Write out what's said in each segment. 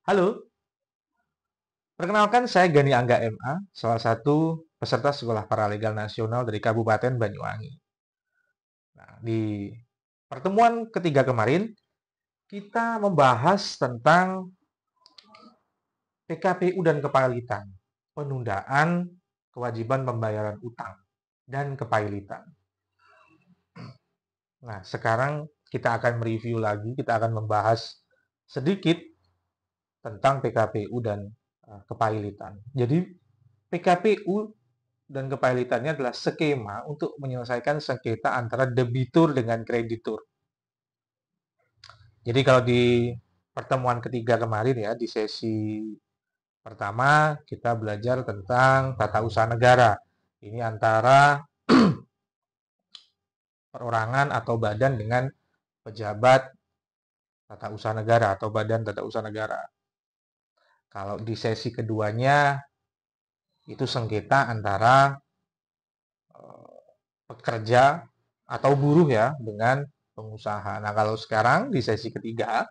Halo, perkenalkan saya Gani Angga MA, salah satu peserta Sekolah Paralegal Nasional dari Kabupaten Banyuwangi. Nah, di pertemuan ketiga kemarin, kita membahas tentang PKPU dan kepailitan, penundaan kewajiban pembayaran utang dan kepailitan. Nah, sekarang kita akan mereview lagi, kita akan membahas sedikit tentang PKPU dan kepailitan. Jadi, PKPU dan kepailitannya adalah skema untuk menyelesaikan sengketa antara debitur dengan kreditur. Jadi kalau di pertemuan ketiga kemarin ya, di sesi pertama kita belajar tentang tata usaha negara. Ini antara perorangan atau badan dengan pejabat tata usaha negara atau badan tata usaha negara. Kalau di sesi keduanya itu sengketa antara pekerja atau buruh ya dengan pengusaha. Nah, kalau sekarang di sesi ketiga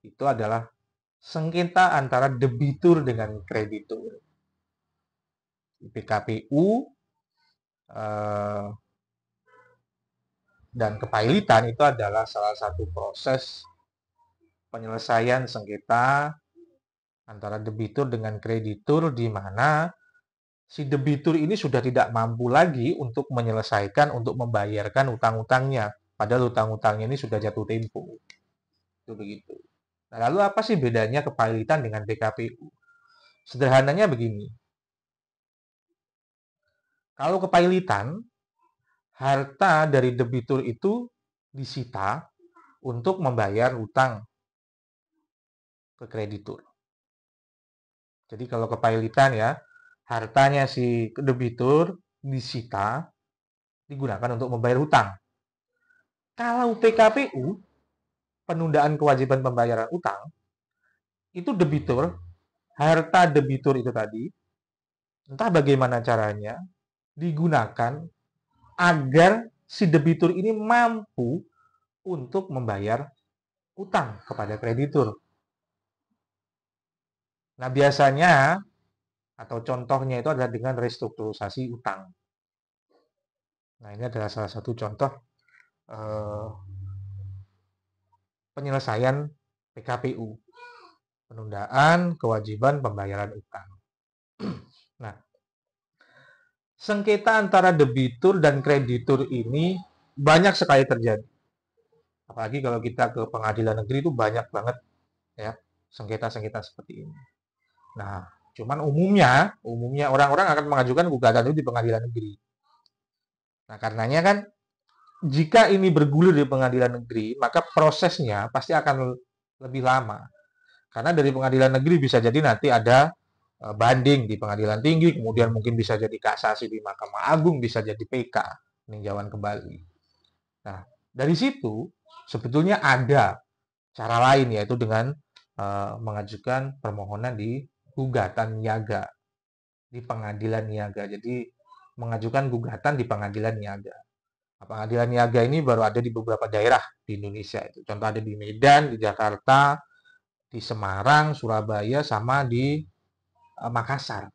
itu adalah sengketa antara debitur dengan kreditur. PKPU dan kepailitan itu adalah salah satu proses penyelesaian sengketa antara debitur dengan kreditur di mana si debitur ini sudah tidak mampu lagi untuk menyelesaikan, untuk membayarkan utang-utangnya. Padahal utang-utangnya ini sudah jatuh tempo. Itu begitu. Nah, lalu apa sih bedanya kepailitan dengan PKPU? Sederhananya begini. Kalau kepailitan, harta dari debitur itu disita untuk membayar utang ke kreditur. Jadi kalau kepailitan ya, hartanya si debitur disita digunakan untuk membayar utang. Kalau PKPU, penundaan kewajiban pembayaran utang, itu debitur, harta debitur itu tadi, entah bagaimana caranya, digunakan agar si debitur ini mampu untuk membayar utang kepada kreditur. Nah, biasanya atau contohnya itu adalah dengan restrukturisasi utang. Nah, ini adalah salah satu contoh eh, penyelesaian PKPU, penundaan kewajiban pembayaran utang. Nah, sengketa antara debitur dan kreditur ini banyak sekali terjadi. Apalagi kalau kita ke pengadilan negeri itu banyak banget ya sengketa-sengketa seperti ini. Nah, cuman umumnya orang-orang akan mengajukan gugatan itu di pengadilan negeri. Nah, karenanya kan jika ini bergulir di pengadilan negeri, maka prosesnya pasti akan lebih lama. Karena dari pengadilan negeri bisa jadi nanti ada banding di pengadilan tinggi, kemudian mungkin bisa jadi kasasi di Mahkamah Agung, bisa jadi PK, peninjauan kembali. Nah, dari situ sebetulnya ada cara lain yaitu dengan mengajukan permohonan di gugatan niaga di pengadilan niaga. Jadi mengajukan gugatan di pengadilan niaga. Nah, pengadilan niaga ini baru ada di beberapa daerah di Indonesia itu. Contoh ada di Medan, di Jakarta, di Semarang, Surabaya, sama di Makassar.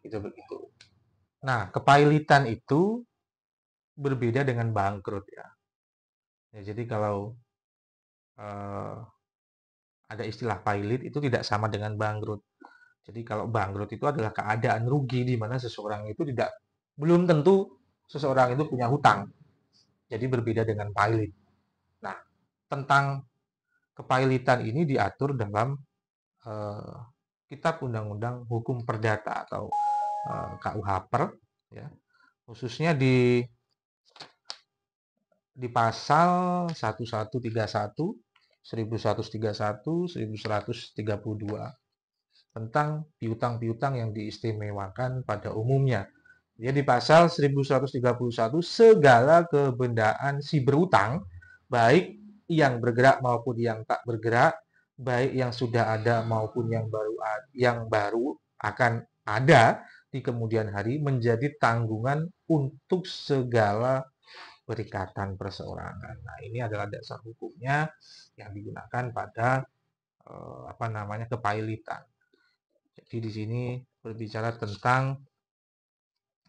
Itu begitu. Nah, kepailitan itu berbeda dengan bangkrut ya. Ya, jadi kalau eh, ada istilah pailit itu tidak sama dengan bangkrut. Jadi kalau bangkrut itu adalah keadaan rugi di mana seseorang itu tidak belum tentu seseorang itu punya hutang. Jadi berbeda dengan pailit. Nah, tentang kepailitan ini diatur dalam eh, Kitab Undang-Undang Hukum Perdata atau KUH Per, ya, khususnya di pasal 1131, 1131, 1132 tentang piutang-piutang yang diistimewakan pada umumnya. Jadi di pasal 1131 segala kebendaan si berutang, baik yang bergerak maupun yang tak bergerak, baik yang sudah ada maupun yang baru akan ada di kemudian hari menjadi tanggungan untuk segala perikatan perseorangan. Nah, ini adalah dasar hukumnya yang digunakan pada kepailitan. Jadi di sini berbicara tentang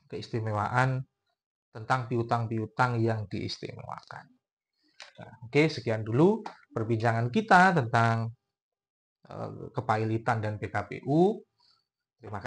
keistimewaan, tentang piutang-piutang yang diistimewakan. Nah, oke, sekian dulu perbincangan kita tentang kepailitan dan PKPU. Terima kasih.